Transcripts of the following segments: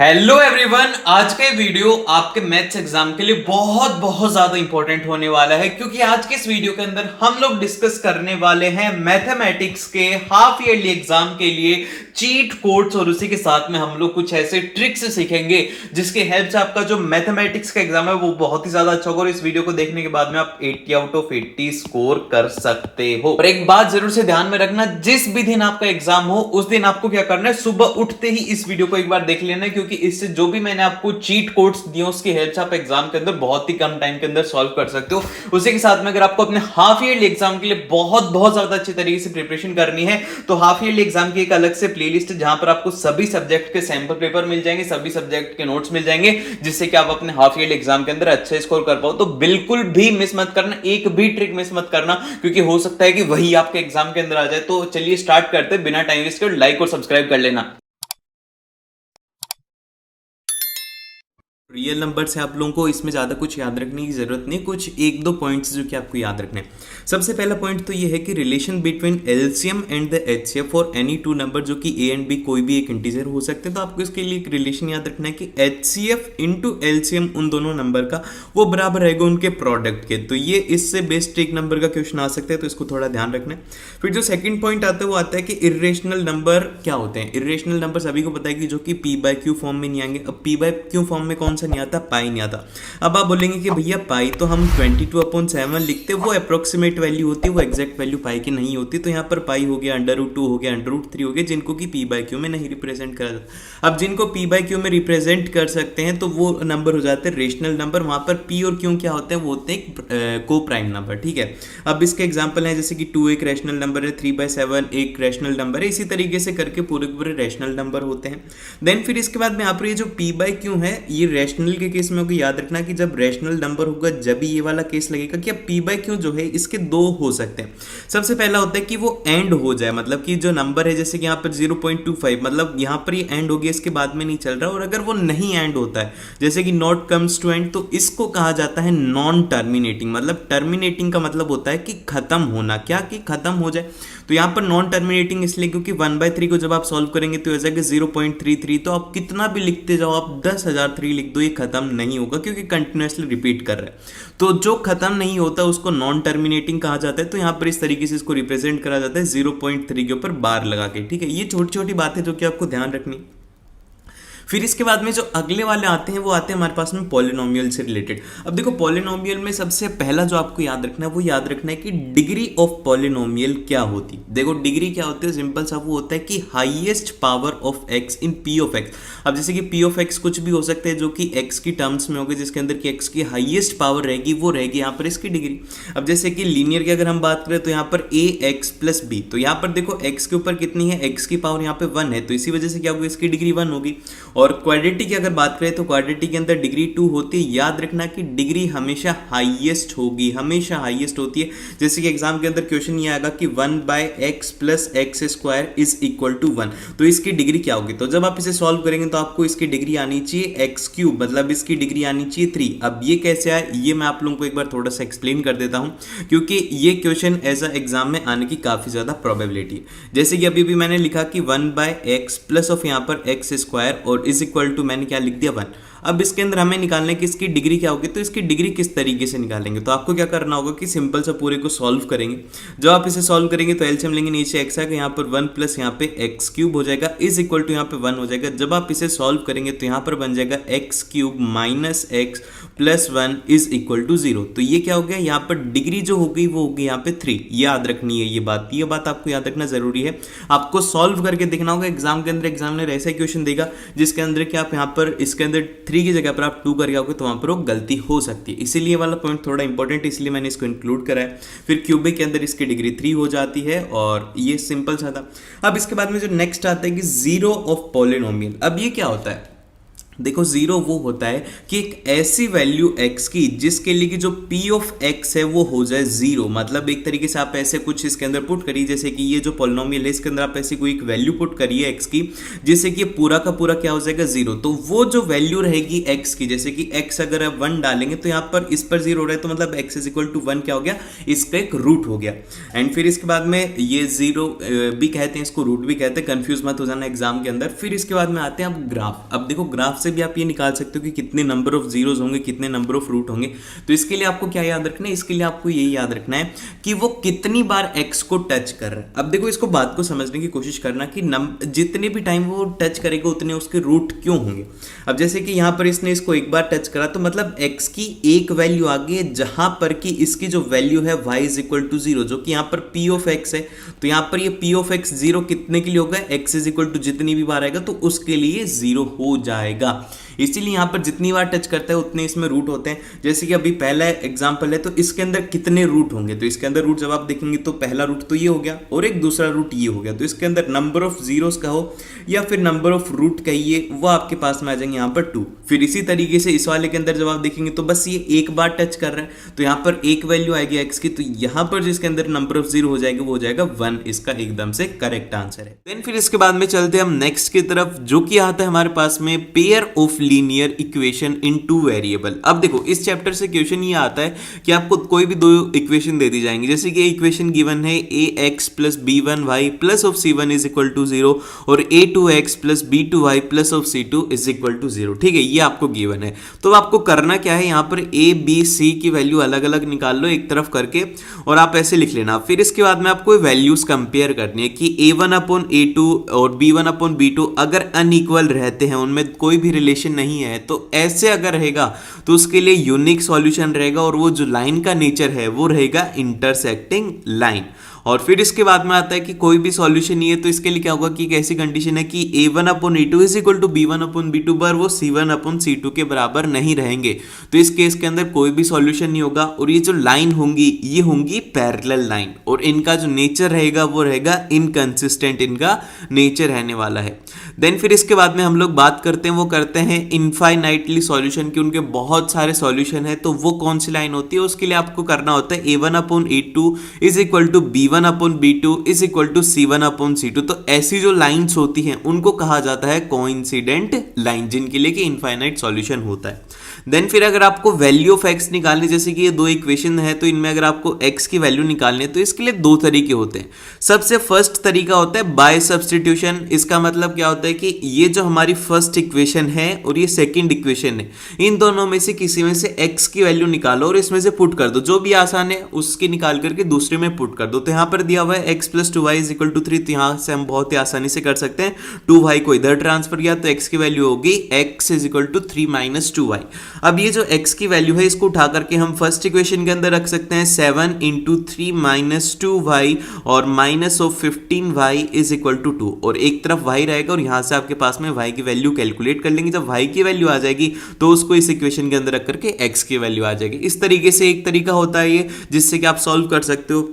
Hello everyone, आज का ये वीडियो आपके मैथ्स एग्जाम के लिए बहुत बहुत ज्यादा इंपॉर्टेंट होने वाला है क्योंकि आज के इस वीडियो के अंदर हम लोग डिस्कस करने वाले हैं मैथमेटिक्स के हाफ ईयरली एग्जाम के लिए चीट कोड्स और उसी के साथ में हम लोग कुछ ऐसे ट्रिक्स सीखेंगे जिसके हेल्प से आपका जो मैथमेटिक्स का एग्जाम है वो बहुत ही ज्यादा अच्छा होगा और इस वीडियो को देखने के बाद में आप 80 आउट ऑफ 80 स्कोर कर सकते हो। और एक बात जरूर से ध्यान में रखना, जिस भी दिन आपका एग्जाम हो उस दिन आपको क्या करना है, सुबह उठते ही इस वीडियो को एक बार देख लेना है क्योंकि इससे जो भी मैंने आपको चीट कोड्स दिए उसकी हेल्प से आप एग्जाम के अंदर बहुत ही कम टाइम के अंदर सॉल्व कर सकते हो। उसी के साथ में अगर आपको अपने हाफ ईयरली एग्जाम के लिए बहुत बहुत ज्यादा अच्छी तरीके से प्रिपरेशन करनी है तो हाफ ईयरली एग्जाम की एक अलग से प्लेलिस्ट है जहां पर आपको सभी सब्जेक्ट के सैंपल पेपर मिल जाएंगे, सभी सब्जेक्ट के नोट्स मिल जाएंगे जिससे कि आप अपने हाफ ईयरली एग्जाम के अंदर अच्छे स्कोर कर पाओ। तो बिल्कुल भी मिस मत करना, एक भी ट्रिक मिस मत करना क्योंकि हो सकता है कि वही आपके एग्जाम के अंदर आ जाए। तो चलिए स्टार्ट करते हैं बिना टाइम वेस्ट के, लाइक और सब्सक्राइब कर लेना। रियल नंबर से आप लोगों को इसमें ज़्यादा कुछ याद रखने की ज़रूरत नहीं, कुछ एक दो पॉइंट्स जो कि आपको याद रखने हैं। सबसे पहला पॉइंट तो ये है कि relation between LCM and the HCF for any two number जो कि ए एंड बी कोई भी एक इंटीजर हो सकते हैं। तो आपको इसके लिए एक रिलेशन याद रखना है कि एचसीएफ इंटू एलसीएम उन दोनों नंबर का वो बराबर रहेगा उनके प्रोडक्ट के। तो ये इससे बेस्ट एक नंबर का क्वेश्चन आ सकता है, तो इसको थोड़ा ध्यान रखना है। फिर जो सेकंड पॉइंट आता है वो आता है कि इर्रेशनल नंबर क्या होते हैं। इर्रेशनल नंबर सभी को पता है कि जो कि पी बाय क्यू फॉर्म में नहीं आएंगे। अब पी बाय क्यू फॉर्म में कौन सा नहीं आता, पाई नहीं आता। अब आप बोलेंगे कि भैया पाई तो हम 22/7 लिखते, वो अप्रोक्सीमेट वैल्यू होती है, वो एग्जैक्ट वैल्यू पाई की नहीं होती। तो यहाँ पर पाई हो गया, √2 हो गया, √3 हो गया, जिनको कि पी बाय क्यू में नहीं रिप्रेजेंट करा जाता। अब जिनको पी बाय क्यू में रिप्रेजेंट कर सकते हैं तो वो नंबर हो जाते हैं रेशनल नंबर। वहां पर पी और क्यू क्या होते हैं, वो होते हैं को प्राइम नंबर। ठीक है, अब इसके एग्जाम्पल है जैसे कि 2 एक रैशनल नंबर है, 3/7 एक रैशनल नंबर है, इसी तरीके से करके पूरे पूरे रैशनल नंबर होते हैं। देन फिर इसके बाद में यहाँ पर ये जो पी बाय क्यू है ये रैशनल के केस में याद रखना कि जब रैशनल नंबर होगा जब ये वाला केस लगेगा कि अब पी बाय क्यू जो है इसके दो हो सकते हैं। सबसे पहला होता है कि वो एंड हो जाए, मतलब कि जो नंबर है जैसे कि यहाँ पर 0.25 मतलब यहाँ पर ये एंड हो गया, इसके बाद में नहीं चल रहा। और अगर वो नहीं एंड होता है जैसे कि नॉट कम्स टू एंड, तो इसको कहा जाता है नॉन टर्मिनेटिंग। मतलब टर्मिनेटिंग का मतलब होता है कि खत्म होना, क्या कि खत्म हो जाए। तो यहाँ पर नॉन टर्मिनेटिंग इसलिए क्योंकि 1/3 को जब आप सॉल्व करेंगे तो ऐसा कि 0.33, तो आप कितना भी लिखते जाओ, आप 10,003 लिख दो, ये खत्म नहीं होगा क्योंकि कंटिन्यूसली रिपीट कर रहा है। तो जो खत्म नहीं होता उसको नॉन टर्मिनेटिंग कहा जाता है। तो यहाँ पर इस तरीके से इसको रिप्रेजेंट करा जाता है 0.3 के ऊपर बार लगा के। ठीक है, ये छोटी छोटी बातें जो कि आपको ध्यान रखनी। फिर इसके बाद में जो अगले वाले आते हैं वो आते हैं हमारे पास में पॉलिनोमियल से रिलेटेड। अब देखो पॉलिनोमियल में सबसे पहला जो आपको याद रखना है वो याद रखना है कि डिग्री ऑफ पॉलिनोमियल क्या होती। देखो डिग्री क्या होती है, सिंपल सा वो होता है कि highest power of x in P of x. अब जैसे कि पी ऑफ एक्स कुछ भी हो सकते हैं जो कि एक्स की टर्म्स में होगा, जिसके अंदर कि एक्स की हाईएस्ट पावर रहेगी वो रहेगी यहाँ पर इसकी डिग्री। अब जैसे कि लीनियर की अगर हम बात करें तो यहाँ पर ए एक्स प्लस बी, तो यहाँ पर देखो एक्स के ऊपर कितनी है, एक्स की पावर यहाँ पे 1 है, तो इसी वजह से क्या होगी, इसकी डिग्री 1 होगी। और क्वाड्रेटिक की अगर बात करें तो क्वाड्रेटिक के अंदर डिग्री 2 होती है। याद रखना कि डिग्री हमेशा हाईएस्ट होगी, हमेशा हाईएस्ट होती है। जैसे कि एग्जाम के अंदर क्वेश्चन ये आएगा कि 1/x + x² = 1, तो इसकी डिग्री क्या होगी। तो जब आप इसे सॉल्व करेंगे तो आपको इसकी डिग्री आनी चाहिए x3, मतलब इसकी डिग्री आनी चाहिए 3। अब ये कैसे आए ये मैं आप लोगों को एक बार थोड़ा सा एक्सप्लेन कर देता हूं क्योंकि ये क्वेश्चन ऐसा एग्जाम में आने की काफी ज्यादा प्रोबेबिलिटी है। जैसे कि अभी भी मैंने लिखा कि 1/x प्लस ऑफ यहाँ पर x² और = मैंने क्या लिख दिया 1। अब इसके अंदर हमें निकालना है कि इसकी डिग्री क्या होगी, तो इसकी डिग्री किस तरीके से निकालेंगे। तो आपको क्या करना होगा कि सिंपल सा पूरे को सॉल्व करेंगे। जब आप इसे सॉल्व करेंगे तो एलसीएम लेंगे, नीचे x आएगा, यहाँ पर 1 प्लस यहाँ पे x³ हो जाएगा = यहाँ पे 1 हो जाएगा। जब आप इसे सॉल्व करेंगे तो यहाँ पर बन जाएगा x³ - x + 1 = 0। तो ये क्या हो गया, यहाँ पर डिग्री जो होगी वो होगी यहाँ पे 3। याद रखनी है ये बात आपको याद रखना जरूरी है। आपको सॉल्व करके देखना होगा। एग्जाम के अंदर एग्जामिनर ऐसा क्वेश्चन देगा जिसके अंदर कि आप यहाँ पर इसके अंदर 3 की जगह पर आप 2 करके आओगे तो वहां पर वो गलती हो सकती है, इसीलिए वाला पॉइंट थोड़ा इंपॉर्टेंट है, इसलिए मैंने इसको इंक्लूड करा है। फिर क्यूबिक के अंदर इसकी डिग्री 3 हो जाती है और ये सिंपल सा था। अब इसके बाद में जो नेक्स्ट आता है कि जीरो ऑफ पॉलिनोमियल। अब ये क्या होता है, देखो जीरो वो होता है कि एक ऐसी वैल्यू x की जिसके लिए कि जो p ऑफ x है वो हो जाए जीरो। मतलब एक तरीके से आप ऐसे कुछ इसके अंदर पुट करिए, जैसे कि ये जो पॉलिनोमियल है इसके अंदर आप ऐसी कोई एक वैल्यू पुट करिए x की, जिससे कि पूरा का पूरा क्या हो जाएगा जीरो। तो वो जो वैल्यू रहेगी x की, जैसे कि x अगर आप 1 डालेंगे तो यहाँ पर इस पर जीरो हो रहा है, तो मतलब x इज इक्वल टू 1 क्या हो गया, इसका एक रूट हो गया। एंड फिर इसके बाद में ये जीरो भी कहते हैं, इसको रूट भी कहते हैं, कंफ्यूज मत हो जाना एग्जाम के अंदर। फिर इसके बाद में आते हैं आप ग्राफ। अब देखो ग्राफ से भी आप ये निकाल सकते हो कि कितने नंबर ऑफ जीरोज होंगे, कितने नंबर ऑफ रूट होंगे। तो इसके लिए आपको क्या याद रखना है, इसके लिए आपको यही याद रखना है कि वो कितनी बार x को टच कर रहा है। अब देखो इसको बात को समझने की कोशिश करना कि जितने भी टाइम वो टच करेगा उतने उसके रूट क्यों होंगे। अब जैसे कि यहाँ पर इसने इसको एक बार टच करा तो मतलब x की एक वैल्यू आ गई है, जहां पर कि इसकी जो वैल्यू है y is equal to zero, जो कि यहाँ पर p ऑफ x है। तो यहाँ पर ये p ऑफ x जीरो कितने के लिए होगा, x इज इक्वल टू जितनी भी बार आएगा तो उसके लिए जीरो हो जाएगा। इसीलिए यहाँ पर जितनी बार टच करता है उतने इसमें रूट होते हैं। जैसे कि अभी पहला एग्जांपल है तो इसके अंदर कितने रूट होंगे, तो इसके अंदर रूट जब आप देखेंगे तो पहला रूट तो ये हो गया और एक दूसरा रूट ये हो गया। तो इसके अंदर नंबर ऑफ जीरोस कहो या फिर नंबर ऑफ रूट कहिए, वो आपके पास में आ जाएंगे यहाँ पर 2। फिर इसी तरीके से इस वाले के अंदर जब आप देखेंगे तो बस ये एक बार टच कर रहा है तो यहाँ पर एक वैल्यू आएगी एक्स की, तो यहाँ पर जिसके अंदर नंबर ऑफ जीरो हो जाएगा वो हो जाएगा 1। इसका एकदम से करेक्ट आंसर है। देन फिर इसके बाद में चलते हैं हम नेक्स्ट की तरफ, जो कि आता है हमारे पास में pair of linear equation in two variable. अब देखो इस चैप्टर से क्वेश्चन ये आता है कि आपको कोई भी दो इक्वेशन दे दी जाएंगी, जैसे कि इक्वेशन गिवन है ax plus b1y plus of c1 is equal to 0 और a2x plus b2y plus of c2 is equal to 0। ठीक है, ये आपको गिवन है। तो आपको करना क्या है, यहाँ पर a b c की वैल्यू अलग अलग निकाल लो एक तरफ करके और आप ऐसे लिख लेना। फिर इसके बाद में आपको वैल्यूज कंपेयर करनी है कि a1 अपॉन a2 और b1 अपॉन b2 अगर अनइक्वल रहते हैं, उनमें कोई भी रिलेशन नहीं है, तो ऐसे अगर रहेगा तो उसके लिए यूनिक सॉल्यूशन रहेगा और वो जो लाइन का नेचर है वो रहेगा इंटरसेक्टिंग लाइन। और फिर इसके बाद में आता है कि कोई भी सॉल्यूशन नहीं है, तो इसके लिए क्या होगा कि एक ऐसी कंडीशन है कि a1 upon a2 is equal to b1 upon b2 पर वो c1 अपॉन c2 के बराबर नहीं रहेंगे। तो इस केस के अंदर कोई भी सॉल्यूशन नहीं होगा और ये जो लाइन होंगी ये होंगी पैरेलल लाइन और इनका जो नेचर रहेगा वो रहेगा इनकंसिस्टेंट, इनका नेचर रहने वाला है। देन फिर इसके बाद में हम लोग बात करते हैं, वो करते हैं इनफाइनाइटली सॉल्यूशन की, उनके बहुत सारे सॉल्यूशन है। तो वो कौन सी लाइन होती है, उसके लिए आपको करना होता है a1 upon a2 is equal to b1 upon b2 is equal to c1 upon c2। तो ऐसी जो लाइंस होती हैं उनको कहा जाता है कोइंसिडेंट लाइन, जिनके लिए कि इनफाइनाइट सॉल्यूशन होता है। देन फिर अगर आपको वैल्यू ऑफ x निकालनी, जैसे कि ये दो इक्वेशन है तो इनमें अगर आपको x की वैल्यू निकालनी है तो इसके लिए दो तरीके होते हैं। सबसे फर्स्ट तरीका होता है बाय सब्स्टिट्यूशन। इसका मतलब क्या होता है कि ये जो हमारी फर्स्ट इक्वेशन है और ये सेकंड इक्वेशन है, इन दोनों में से किसी में से x की वैल्यू निकालो और इसमें से पुट कर दो, जो भी आसान है उसकी निकाल करके दूसरे में पुट कर दो। तो यहाँ पर दिया हुआ है x plus 2y is equal to 3, तो यहाँ से हम बहुत ही आसानी से कर सकते हैं। 2y को इधर ट्रांसफर किया तो x की वैल्यू होगी x is equal to 3 minus 2y। अब ये जो x की वैल्यू है इसको उठा करके हम फर्स्ट इक्वेशन के अंदर रख सकते हैं 7 इंटू 3 माइनस 2y और minus of 15y is equal to 2 और एक तरफ y रहेगा और यहाँ से आपके पास में y की वैल्यू कैलकुलेट कर लेंगे। जब y की वैल्यू आ जाएगी तो उसको इस इक्वेशन के अंदर रख करके x की वैल्यू आ जाएगी। इस तरीके से एक तरीका होता है ये जिससे कि आप सॉल्व कर सकते हो।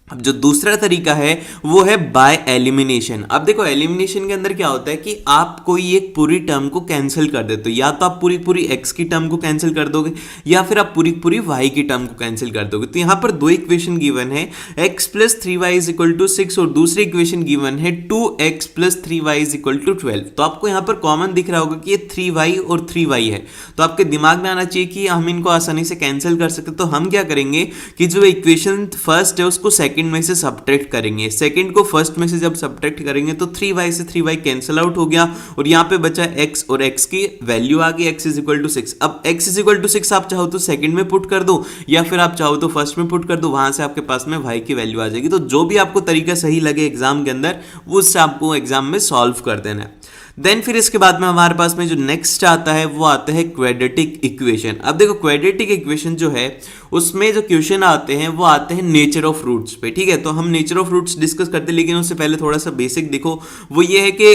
अब जो दूसरा तरीका है वो है बाय एलिमिनेशन। अब देखो एलिमिनेशन के अंदर क्या होता है कि आप कोई एक पूरी टर्म को कैंसिल कर देते हो, या तो आप पूरी पूरी x की टर्म को कैंसिल कर दोगे या फिर आप पूरी पूरी y की टर्म को कैंसिल कर दोगे। तो यहाँ पर दो इक्वेशन गिवन है x plus 3y is equal to 6 और दूसरी इक्वेशन गिवन है 2x plus 3y is equal to 12। तो आपको यहाँ पर कॉमन दिख रहा होगा कि ये 3y और 3y है, तो आपके दिमाग में आना चाहिए कि हम इनको आसानी से कैंसिल कर सकते। तो हम क्या करेंगे कि जो इक्वेशन फर्स्ट है उसको सेकंड में से सब्ट्रैक्ट करेंगे, सेकंड को फर्स्ट में से जब सब्ट्रैक्ट करेंगे तो 3y से 3y कैंसिल आउट हो गया और यहाँ पे बचा x और x की वैल्यू आ गई x इज इक्वल टू 6। अब x इज इक्वल टू 6 आप चाहो तो सेकंड में पुट कर दो या फिर आप चाहो तो फर्स्ट में पुट कर दो, वहां से आपके पास में y की वैल्यू आ जाएगी। तो जो भी आपको तरीका सही लगे एग्जाम के अंदर वो उससे आपको एग्जाम में सॉल्व कर देना है। देन फिर इसके बाद में हमारे पास में जो नेक्स्ट आता है वो आता है क्वाड्रेटिक इक्वेशन। अब देखो क्वाड्रेटिक इक्वेशन जो है उसमें जो क्वेश्चन आते हैं वो आते हैं नेचर ऑफ रूट्स पे। ठीक है, तो हम नेचर ऑफ रूट्स डिस्कस करते हैं, लेकिन उससे पहले थोड़ा सा बेसिक देखो। वो ये है कि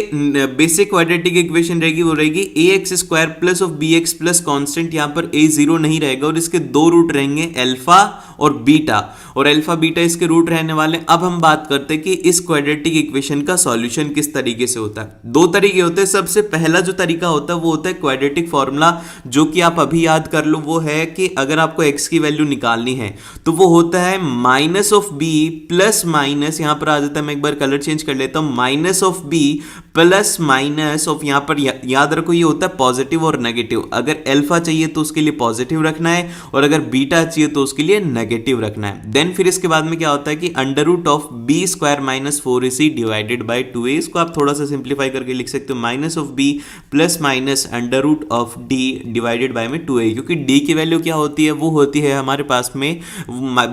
बेसिक क्वाड्रेटिक इक्वेशन रहेगी वो रहेगी ax square plus of bx plus constant, यहाँ पर a जीरो नहीं रहेगा और इसके दो रूट रहेंगे अल्फा और बीटा, और अल्फा बीटा इसके रूट रहने वाले। अब हम बात करते हैं कि इस क्वाड्रेटिक इक्वेशन का सॉल्यूशन किस तरीके से होता है। दो तरीके होते होते हैं, सबसे पहला जो तरीका होता है वो होता है क्वाड्रेटिक फॉर्मूला, जो कि आप अभी याद कर लो। वो है कि अगर आपको x की वैल्यू निकालनी है तो वो होता है minus of B plus minus, यहां पर आ जाता है, मैं एक बार कलर चेंज कर लेता हूं, minus of B plus minus of, यहां पर याद रखो ये होता है पॉजिटिव और नेगेटिव। अगर अल्फा चाहिए तो उसके लिए पॉजिटिव रखना है और अगर बीटा चाहिए तो उसके लिए नेगेटिव रखना है। देन फिर इसके बाद में क्या होता है कि under root of B square minus 4ac divided by 2a, इसको आप थोड़ा सा सिंप्लीफाई करके लिख सकते हो minus of B plus minus under root of D divided by में 2a, क्योंकि d की वैल्यू क्या होती है, वो होती है हमारे पास में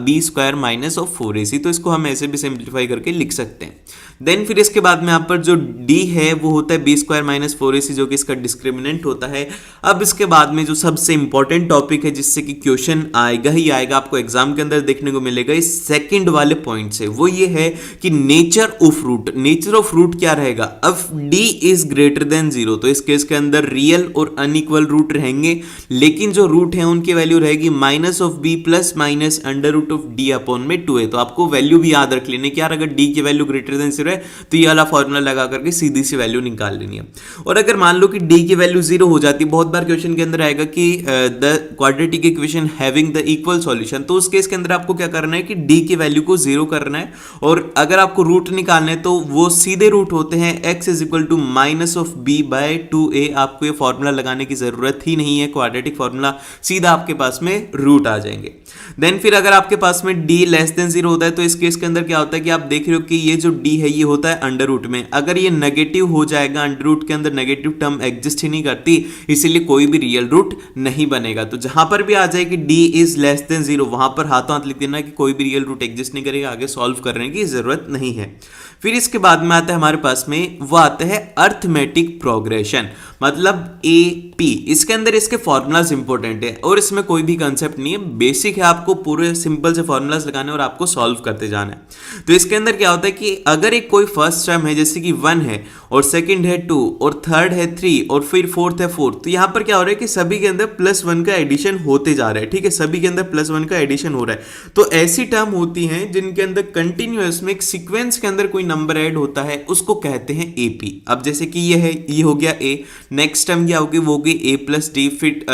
B square minus of 4ac, तो इसको हम ऐसे भी सिंप्लीफाई करके लिख सकते हैं। देन फिर इसके बाद में यहाँ पर जो d है वो होता है बी स्क्वायर माइनस 4ac, जो कि इसका डिस्क्रिमिनेंट होता है। अब इसके बाद में जो सबसे इंपॉर्टेंट टॉपिक है जिससे कि क्वेश्चन आएगा ही आएगा, आपको एग्जाम के अंदर देखने को मिलेगा इस सेकंड वाले पॉइंट से, वो ये है कि nature of root. Nature of root क्या रहेगा, अब d इज ग्रेटर देन 0, तो इस केस के अंदर रियल और अनइक्वल रूट रहेंगे, लेकिन जो रूट है उनकी वैल्यू रहेगी minus of b plus minus under root of d upon में 2a। तो आपको वैल्यू भी याद रख लेनी कि यार अगर d की वैल्यू ग्रेटर देन 0 है तो ये वाला फॉर्मूला लगा करके सीधी सी वैल्यू निकाल लेनी है। और अगर मान लो कि d की वैल्यू 0 हो जाती है, बहुत बार क्वेश्चन के अंदर आएगा कि the quadratic equation having the equal solution, तो उस केस के अंदर आपको क्या करना है कि d की वैल्यू को 0 करना है, और अगर आपको रूट निकालना है तो वो सीधे रूट होते हैं x is equal to minus of b by 2a। आपको ये फॉर्मूला लगाने की जरूरत ही नहीं है, क्वाड्रेटिक फॉर्मूला सीधा आपके पास में रूट आ जाएंगे। देन फिर अगर आपके पास में d लेस देन 0 होता है तो इस केस के अंदर क्या होता है कि आप देख रहे हो कि ये जो d है ये होता है अंडर रूट में, अगर ये नेगेटिव हो जाएगा, अंडर रूट के अंदर नेगेटिव टर्म एग्जिस्ट ही नहीं करती, इसीलिए कोई भी रियल रूट नहीं बनेगा। तो जहां पर भी आ जाए कि d इज लेस देन 0, वहां पर हाथों हाथ लिख देना कि कोई भी रियल रूट एग्जिस्ट नहीं करेगा, आगे सॉल्व करने की जरूरत नहीं है। फिर इसके बाद में आता है हमारे पास में, वो आता है अर्थमेटिक प्रोग्रेशन, मतलब AP। इसके अंदर इसके फॉर्मूलाज इंपॉर्टेंट है और इसमें कोई भी कंसेप्ट नहीं है, बेसिक है, आपको पूरे सिंपल से फॉर्मूलाज लगाने और आपको सॉल्व करते जाना है। तो इसके अंदर क्या होता है कि अगर एक कोई फर्स्ट टर्म है जैसे कि 1 है और सेकंड है 2 और थर्ड है 3 और फिर फोर्थ है 4, तो यहां पर क्या हो रहा है कि सभी के अंदर +1 का एडिशन होते जा रहा है, ठीक है, सभी के अंदर +1 का एडिशन हो रहा है। तो ऐसी टर्म होती हैं जिनके अंदर कंटिन्यूअस में एक सीक्वेंस के अंदर कोई नंबर ऐड होता है, उसको कहते हैं AP। अब जैसे कि ये है, ये हो गया A, नेक्स्ट टर्म क्या होगी, वो होगी a प्लस डी, फिर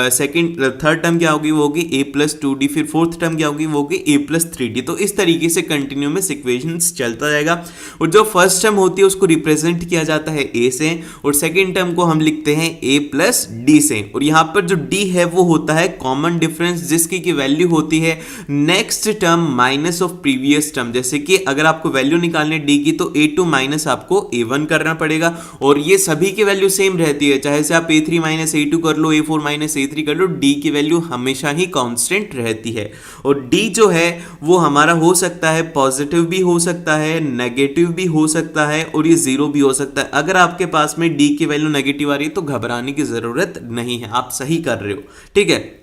थर्ड टर्म क्या होगी, वो होगी a प्लस 2d, फिर फोर्थ टर्म क्या होगी, वो होगी a प्लस 3d। तो इस तरीके से कंटिन्यू में सिक्वेशंस चलता जाएगा, और जो फर्स्ट टर्म होती है उसको रिप्रेजेंट किया जाता है a से, और सेकेंड टर्म को हम लिखते हैं a प्लस d से, और यहाँ पर जो d है वो होता है कॉमन डिफरेंस, जिसकी की वैल्यू होती है next term minus of previous term. जैसे कि अगर आपको वैल्यू निकालनी है d की तो a2 माइनस आपको a1 करना पड़ेगा, और ये सभी की वैल्यू सेम रहती है, चाहे से आप a3 माइनस a2 कर लो, a4 माइनस a3 कर लो, d की वैल्यू हमेशा ही कांस्टेंट रहती है। और d जो है वो हमारा हो सकता है पॉजिटिव भी हो सकता है, नेगेटिव भी हो सकता है, और ये 0 भी हो सकता है। अगर आपके पास में d की वैल्यू नेगेटिव आ रही है तो घबराने की जरूरत नहीं है, आप सही कर रहे हो, ठीक है।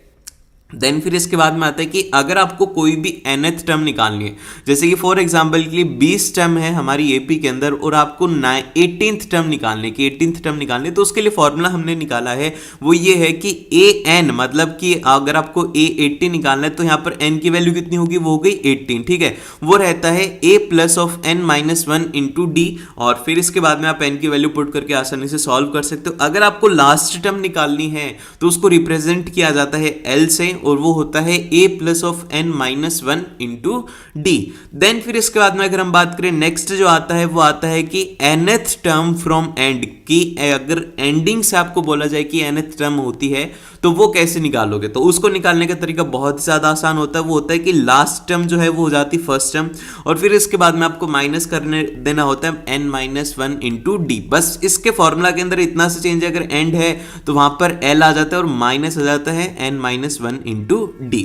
देन फिर इसके बाद में आता है कि अगर आपको कोई भी nth टर्म निकालनी है, जैसे कि फॉर एग्जांपल के लिए 20 टर्म है हमारी AP के अंदर और आपको 18th टर्म निकालने की, 18th टर्म निकालनी, तो उसके लिए फॉर्मूला हमने निकाला है, वो ये है कि an, मतलब कि अगर आपको A80 निकालना है तो यहाँ पर n की वैल्यू कितनी होगी, वो हो गई 18, ठीक है। वो रहता है a plus of n minus 1 into D, और फिर इसके बाद में आप n की वैल्यू पुट करके आसानी से सॉल्व कर सकते हो। अगर आपको लास्ट टर्म निकालनी है तो उसको रिप्रेजेंट किया जाता है L से, और वो होता है a plus of n minus 1 into D. Then फिर इसके बाद में अगर हम बात करें नेक्स्ट जो आता है वो आता है कि nth टर्म फ्रॉम एंड, की अगर एंडिंग से आपको बोला जाए कि nth टर्म होती है तो वो कैसे निकालोगे, तो उसको निकालने का तरीका बहुत ज्यादा आसान होता है। वो होता है कि लास्ट टर्म जो है वो हो जाती है फर्स्ट टर्म, और फिर इसके बाद में आपको माइनस करने देना होता है n माइनस 1 इंटू डी। बस इसके फॉर्मूला के अंदर इतना से चेंज है, अगर एंड है तो वहां पर l आ जाता है और माइनस आ जाता है n minus 1 into D.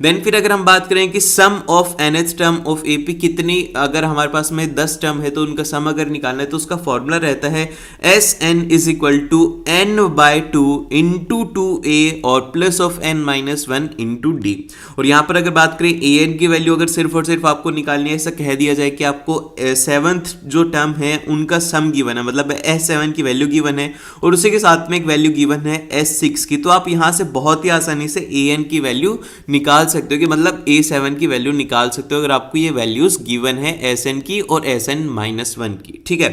Then फिर अगर हम बात करें कि sum of nth term of AP कितनी, अगर हमारे पास में 10 टर्म है तो उनका सम अगर निकालना है तो उसका फॉर्मूला रहता है Sn is equal to n by 2 into 2a और plus of n minus 1 into D. और यहां पर अगर बात करें an की वैल्यू अगर सिर्फ और सिर्फ आपको निकालनी है, ऐसा कह दिया जाए कि आपको 7th जो टर्म है उनका सम गिवन है, मतलब S7 की वैल्यू गिवन है और उसी के साथ में एक वैल्यू गिवन है S6 की, तो आप यहां से बहुत ही आसानी से an An की वैल्यू निकाल सकते हो, कि मतलब A7 की वैल्यू निकाल सकते हो अगर आपको ये वैल्यूज गिवन है Sn की और Sn-1 की, ठीक है।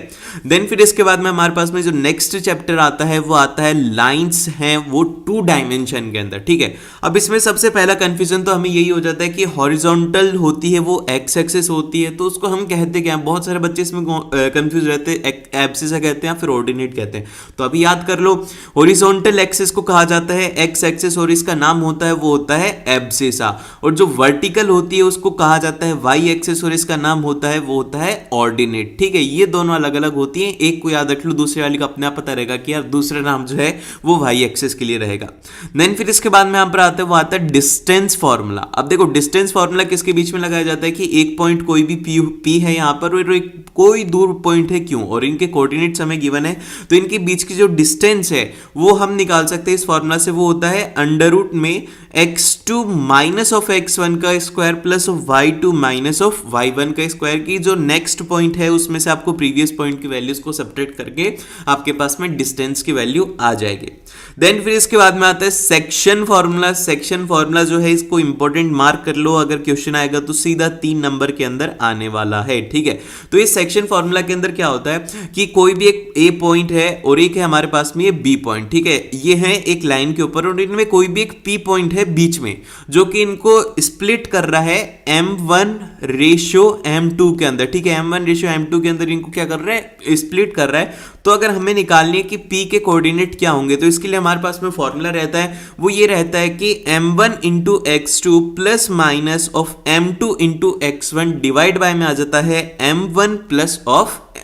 देन फिर इसके बाद में हमारे पास में जो नेक्स्ट चैप्टर आता है वो आता है लाइंस हैं वो 2 डायमेंशन के अंदर, ठीक है। अब इसमें सबसे पहला कंफ्यूजन तो हमें यही हो जाता है कि हॉरिजॉन्टल होती है वो एक्स एक्सिस होती है, तो उसको हम कहते क्या हैं, बहुत सारे बच्चे इसमें कंफ्यूज रहते हैं, एब्सिसा कहते हैं या फिर ऑर्डिनेट कहते हैं। तो अभी याद कर लो, हॉरिजॉन्टल एक्सिस को कहा जाता है एक्स एक्सिस और इसका नाम होता है वो होता है एब्सिसा, और जो वर्टिकल होती है उसको कहा जाता है वाई एक्सिस और इसका नाम होता है वो होता है ऑर्डिनेट, ठीक है। ये दोनों अलग अलग होती हैं, एक को याद रख लो, दूसरे वाली का अपने आप पता रहेगा कि यार दूसरा नाम जो है वो वाई एक्सिस के लिए रहेगा। देन फिर इसके बाद में यहाँ पर आता है वो आता है डिस्टेंस फॉर्मूला। अब देखो डिस्टेंस फॉर्मूला किसके बीच में लगाया जाता है कि एक पॉइंट कोई भी पी है यहाँ पर और एक कोई दूर पॉइंट है क्यों, और इनके कोऑर्डिनेट्स हमें गिवन है, तो इनके बीच की जो डिस्टेंस है वो हम निकाल सकते हैं इस फॉर्मूला से, वो होता है अंडर रूट में x2 माइनस ऑफ x1 का square plus y2 minus of y1 का स्क्वायर की जो नेक्स्ट पॉइंट है उसमें से आपको प्रीवियस पॉइंट की वैल्यूज को सब्ट्रैक्ट करके आपके पास में डिस्टेंस की वैल्यू आ जाएगी। देन फिर इसके बाद में आता है सेक्शन फॉर्मूला। सेक्शन फॉर्मूला जो है इसको इंपॉर्टेंट मार्क कर लो, अगर क्वेश्चन आएगा तो सीधा 3 नंबर के अंदर आने वाला है, ठीक है। तो इस सेक्शन फॉर्मूला के अंदर क्या होता है कि कोई भी एक ए पॉइंट है और एक है हमारे पास में ये बी पॉइंट, ठीक है। ये है एक लाइन के ऊपर और इनमें कोई भी एक पी पॉइंट है बीच में जो कि इनको स्प्लिट कर रहा है m1 रेशियो m2 के अंदर, ठीक है। m1 रेशियो m2 के अंदर इनको क्या कर रहा है, स्प्लिट कर रहा है। तो अगर हमें निकालनी है कि p के कोऑर्डिनेट क्या होंगे, तो इसके लिए हमारे पास में फॉर्मूला रहता है, वो ये रहता है कि m1 into x2 plus minus of m2 into x1 divide by में आ जाता है m1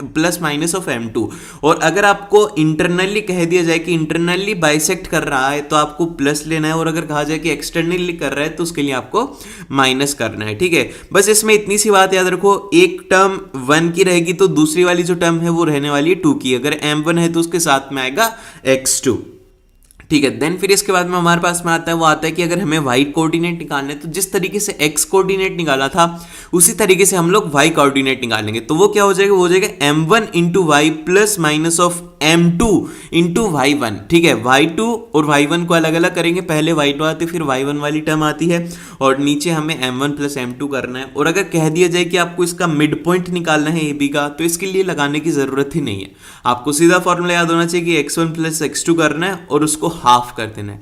plus minus of m2। और अगर आपको इंटरनली कह दिया जाए कि इंटरनली बाइसेक्ट कर रहा है तो आपको प्लस लेना है, और अगर कहा जाए कि एक्सटर्नली कर रहा है तो उसके लिए आपको माइनस करना है, ठीक है। बस इसमें इतनी सी बात याद रखो, एक टर्म 1 की रहेगी तो दूसरी वाली जो टर्म है वो रहने वाली है 2 की, अगर m1 है तो उसके साथ में आएगा x2, ठीक है। देन फिर इसके बाद में हमारे पास में आता है वो आता है कि अगर हमें y कोऑर्डिनेट निकालना है तो जिस तरीके से x कोऑर्डिनेट निकाला था उसी तरीके से हम लोग y कोऑर्डिनेट निकालेंगे, तो वो क्या हो जाएगा, वो हो जाएगा m1 into Y plus minus of m2 into y1, ठीक है। y2 और y1 को अलग अलग करेंगे, पहले y2 आती फिर y1 वाली टर्म आती है और नीचे हमें m1 प्लस m2 करना है। और अगर कह दिया जाए कि आपको इसका मिड पॉइंट निकालना है ab का, तो इसके लिए लगाने की जरूरत ही नहीं है, आपको सीधा फॉर्मूला याद होना चाहिए कि x1 प्लस x2 करना है और उसको हाफ कर देना है,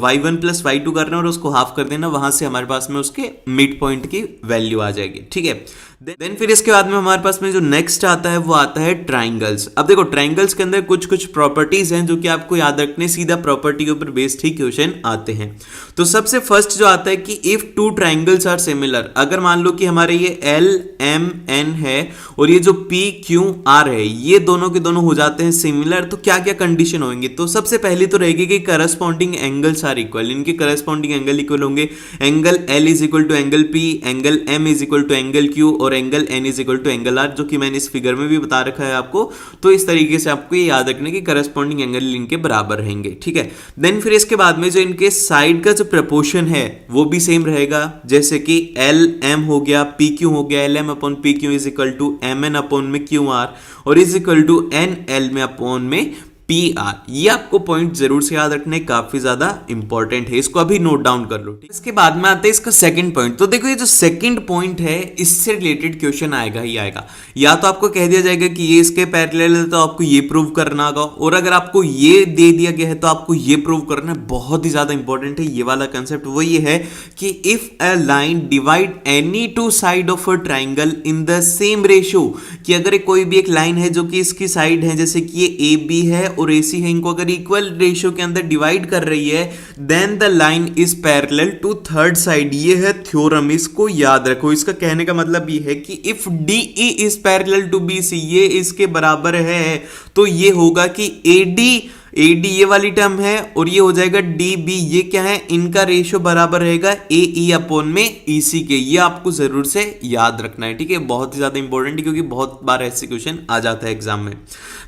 y1 प्लस y2 करना है और उसको हाफ कर देना, वहां से हमारे पास में उसके मिड पॉइंट की वैल्यू आ जाएगी, ठीक है। देन फिर इसके बाद में हमारे पास में जो नेक्स्ट आता है वो आता है ट्राइंगल्स। अब देखो ट्राइंगल्स के अंदर कुछ कुछ प्रॉपर्टीज हैं जो कि आपको याद रखने, सीधा प्रॉपर्टी के ऊपर बेस्ड ही क्वेश्चन आते हैं। तो सबसे फर्स्ट जो आता है कि इफ 2 ट्राइंगल्स आर सिमिलर, अगर मान लो कि हमारे ये एल एम एन है और ये जो पी क्यू आर है ये दोनों के दोनों हो जाते हैं सिमिलर, तो क्या क्या कंडीशन होंगे। तो सबसे पहली तो रहेगी कि करस्पॉन्डिंग एंगल्स आर इक्वल, इनके करस्पॉन्डिंग एंगल इक्वल होंगे। Angle L is equal to angle P, angle M is equal to angle Q और angle N is equal to angle R, जो कि मैंने इस फिगर में भी बता रखा है आपको। तो इस तरीके से आपको ये याद रखना कि करस्पॉन्डिंग एंगल इनके बराबर रहेंगे, ठीक है। देन फिर इसके बाद में जो इनके साइड का जो प्रपोर्शन है वो भी सेम रहेगा, जैसे कि एल एम हो गया, पी क्यू हो गया, L M upon P Q is equal to M N upon में क्यू आर और is equal to N L में अपॉन में पी आर। ये आपको पॉइंट जरूर से याद रखने, काफी ज्यादा इंपॉर्टेंट है, इसको अभी नोट डाउन कर लो। इसके बाद में आता है इसका सेकंड पॉइंट। तो देखो ये जो सेकंड पॉइंट है इससे रिलेटेड क्वेश्चन आएगा ही आएगा, या तो आपको कह दिया जाएगा कि ये इसके पैरेलल है तो आपको ये प्रूव करना होगा, और अगर आपको ये दे दिया गया है तो आपको ये प्रूव करना है। बहुत ही ज्यादा इंपॉर्टेंट है ये वाला कंसेप्ट। वो ये है कि if a line divide any 2 side of a triangle in the same ratio, कि अगर कोई भी एक लाइन है जो कि इसकी साइड है, जैसे कि ये ए बी है और AC है, इनको अगर इक्वल रेशियो के अंदर डिवाइड कर रही है, then the line is parallel to third side. ये है थ्योरम, इसको याद रखो। इसका कहने का मतलब ये है कि if DE is parallel to BC, ये इसके बराबर है, तो ये होगा कि AD ये वाली टर्म है और ये हो जाएगा DB, ये क्या है, इनका रेशियो बराबर रहेगा AE अपॉन में EC के। ये आपको जरूर से याद रखना है, ठीक है। बहुत ही ज्यादा इंपॉर्टेंट है क्योंकि बहुत बार ऐसे क्वेश्चन आ जाता है एग्जाम में।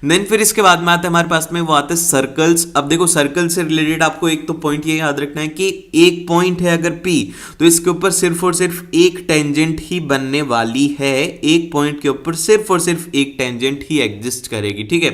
देन फिर इसके बाद में आता है हमारे पास में वो आते हैं सर्कल्स। अब देखो सर्कल से रिलेटेड आपको एक तो पॉइंट ये याद रखना है कि एक पॉइंट है अगर P, तो इसके ऊपर सिर्फ और सिर्फ एक टेंजेंट ही बनने वाली है। एक पॉइंट के ऊपर सिर्फ और सिर्फ एक टेंजेंट ही एग्जिस्ट करेगी, ठीक है।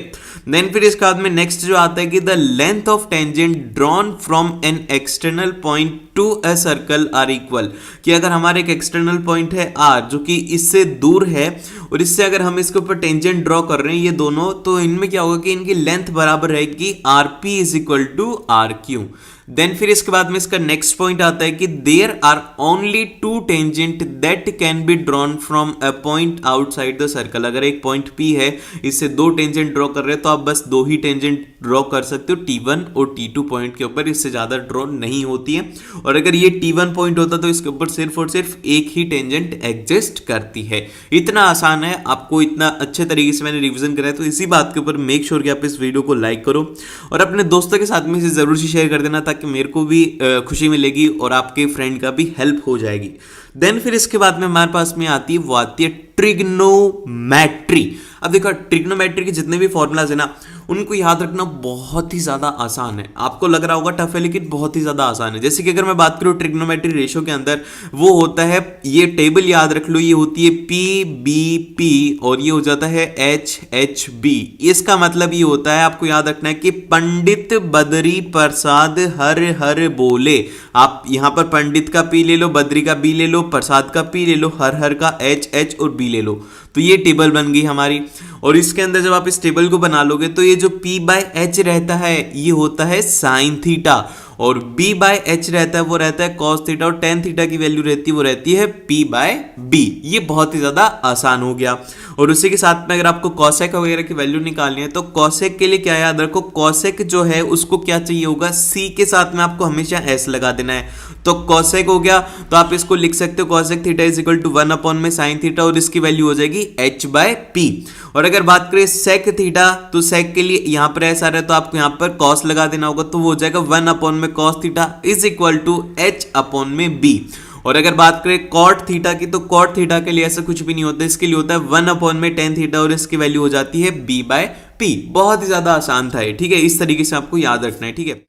देन फिर इसके बाद में नेक्स्ट जो आता है है कि the length of tangent drawn from an external point to a circle are equal, कि अगर हमारे एक एक्सटर्नल पॉइंट है r जो कि इससे दूर है और इससे अगर हम इसके ऊपर टेंजेंट ड्रॉ कर रहे हैं ये दोनों, तो इनमें क्या होगा कि इनकी लेंथ बराबर रहेगी rp is equal to rq। Then फिर इसके बाद में इसका नेक्स्ट पॉइंट आता है कि there are only two tangent that can be drawn from a point outside the circle. अगर एक पॉइंट P है, इससे दो टेंजेंट ड्रॉ कर रहे हैं तो आप बस दो ही टेंजेंट ड्रॉ कर सकते हो T1 और T2 पॉइंट के ऊपर, इससे ज्यादा ड्रॉ नहीं होती है। और अगर ये T1 पॉइंट होता तो इसके ऊपर सिर्फ और सिर्फ एक ही टेंजेंट एग्जिस्ट करती है। इतना आसान है, आपको इतना अच्छे तरीके से मैंने रिवीजन कराया, तो इसी बात के ऊपर मेक श्योर कि आप इस वीडियो को लाइक करो और अपने दोस्तों के साथ में इसे जरूर से शेयर कर देना, ताकि मेरे को भी खुशी मिलेगी और आपके फ्रेंड का भी हेल्प हो जाएगी। देन फिर इसके बाद में हमारे पास में आती है, वो आती है ट्रिग्नोमेट्री। अब देखो ट्रिग्नोमेट्री के जितने भी फॉर्मूलाज है ना, उनको याद रखना बहुत ही ज्यादा आसान है। आपको लग रहा होगा टफ है, लेकिन बहुत ही ज्यादा आसान है। जैसे कि अगर मैं बात करूं ट्रिग्नोमेट्री रेशियो के अंदर, वो होता है, ये टेबल याद रख लो, ये होती है PBP और ये हो जाता है HHB। इसका मतलब ये होता है, आपको याद रखना है कि पंडित बद्री प्रसाद हर हर बोले। आप यहां पर पंडित का P ले लो, बद्री का B ले लो, प्रसाद का P ले लो, हर हर का H और B ले लो, तो ये टेबल बन गई हमारी। और इसके अंदर जब आप इस टेबल को बना लोगे तो ये जो P/H रहता है ये होता है साइन थीटा, और B/H रहता है वो रहता है कॉस थीटा, और टेन थीटा की वैल्यू रहती है वो रहती है P/B। ये बहुत ही ज्यादा आसान हो गया। और उसी के साथ में अगर आपको कॉसेक वगैरह की वैल्यू निकालनी है तो कॉसेक के लिए क्या याद रखो, कॉसेक जो है उसको क्या चाहिए होगा, C के साथ में आपको हमेशा S लगा देना है। तो कॉसेक हो गया, तो आप इसको लिख सकते हो cosec theta is equal to 1 में साइन थीटा, और इसकी वैल्यू हो जाएगी H/P। और अगर बात करें सेक थीटा, तो सेक के लिए यहां पर ऐसा रहा है तो आपको यहां पर कॉस लगा देना होगा, तो वो हो जाएगा 1 में cos theta is equal to H/B। और अगर बात करें कॉट थीटा की, तो कॉट थीटा के लिए ऐसा कुछ भी नहीं होता, इसके लिए होता है 1 में टेन थीटा, और इसकी वैल्यू हो जाती है B/P। बहुत ही ज्यादा आसान था ये, ठीक है। इस तरीके से आपको याद रखना है, ठीक है।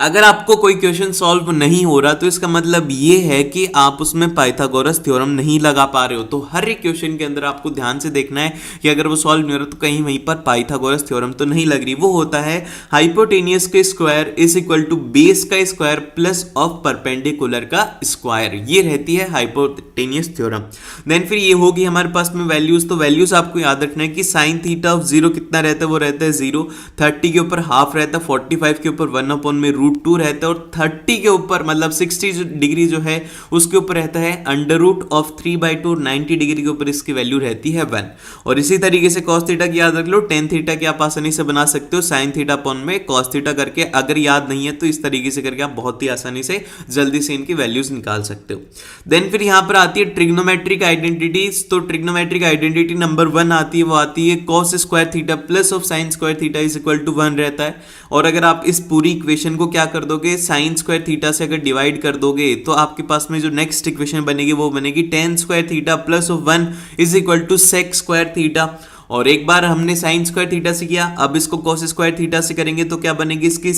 अगर आपको कोई क्वेश्चन सॉल्व नहीं हो रहा तो इसका मतलब ये है कि आप उसमें पाइथागोरस थ्योरम नहीं लगा पा रहे हो। तो हर एक क्वेश्चन के अंदर आपको ध्यान से देखना है कि अगर वो सॉल्व नहीं हो रहा तो कहीं वहीं पर पाइथागोरस थ्योरम तो नहीं लग रही। वो होता है हाइपोटेनियस के square is equal to base का स्क्वायर प्लस ऑफ परपेंडिकुलर का स्क्वायर, ये रहती है हाइपोटेनियस थ्योरम। देन फिर ये होगी हमारे पास में वैल्यूज, तो वैल्यूज आपको याद रखना है कि साइन थीटा ऑफ 0 कितना रहता है, वो रहता है 0, 30 के ऊपर हाफ रहता है, 45 के ऊपर 1 में √2 रहता है, और 30 के ऊपर मतलब 60 डिग्री जो है उसके ऊपर रहता है √3/2, 90 डिग्री के ऊपर इसकी वैल्यू रहती है 1। और इसी तरीके से cos थीटा की याद रख लो, tan थीटा की आप आसानी से बना सकते हो sin थीटा अपॉन में cos थीटा करके। अगर याद नहीं है तो इस तरीके से करके आप बहुत ही आसानी से जल्दी से इनकी वैल्यूज निकाल सकते हो। देन फिर यहां पर आती है ट्रिग्नोमेट्रिक आइडेंटिटीज। तो ट्रिग्नोमेट्रिक आइडेंटिटी नंबर 1 आती है, वो आती है cos square theta plus of sin square theta is equal to 1 रहता है। और अगर आप इस पूरी इक्वेशन को क्या कर दोगे, साइन स्क्वायर थीटा से अगर डिवाइड कर दोगे तो आपके पास में जो नेक्स्ट इक्वेशन बनेगी वो बनेगी tan square theta plus of 1 is equal to sec square theta. और एक बार हमने साइन स्क्वायर थीटा से किया, अब इसको cos स्क्वायर थीटा से करेंगे तो क्या बनेगी, इसकी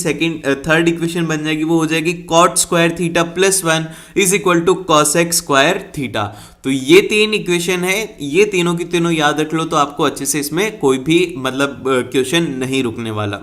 थर्ड इक्वेशन बन जाएगी, वो हो जाएगी cot square theta plus 1 is equal to cosec square theta. तो ये तीन इक्वेशन है, ये तीनों की तीनों याद रख लो तो आपको अच्छे से इसमें कोई भी मतलब क्वेश्चन नहीं रुकने वाला।